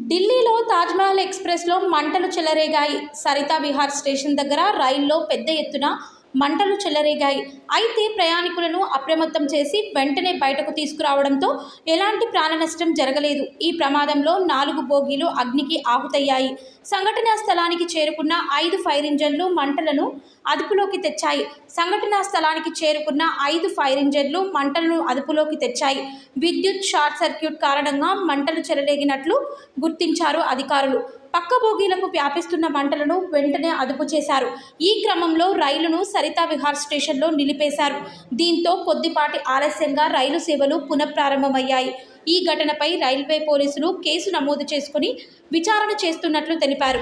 ఢిల్లీలో తాజ్మహల్ ఎక్స్ప్రెస్లో మంటలు చెలరేగాయి. సరితా విహార్ స్టేషన్ దగ్గర రైల్లో పెద్ద ఎత్తున మంటలు చెలరేగాయి. అయితే ప్రయాణికులను అప్రమత్తం చేసి వెంటనే బయటకు తీసుకురావడంతో ఎలాంటి ప్రాణ నష్టం జరగలేదు. ఈ ప్రమాదంలో 4 బోగీలు అగ్నికి ఆహుతయ్యాయి. సంఘటనా స్థలానికి చేరుకున్న 5 ఫైర్ ఇంజన్లు మంటలను అదుపులోకి తెచ్చాయి. విద్యుత్ షార్ట్ సర్క్యూట్ కారణంగా మంటలు చెలరేగినట్లు గుర్తించారు అధికారులు. పక్క బోగీలకు వ్యాపిస్తున్న మంటలను వెంటనే అదుపు చేశారు. ఈ క్రమంలో రైలును సరితా విహార్ స్టేషన్లో నిలిపేశారు. దీంతో కొద్దిపాటి ఆలస్యంగా రైలు సేవలు పునఃప్రారంభమయ్యాయి. ఈ ఘటనపై రైల్వే పోలీసులు కేసు నమోదు చేసుకుని విచారణ చేస్తున్నట్లు తెలిపారు.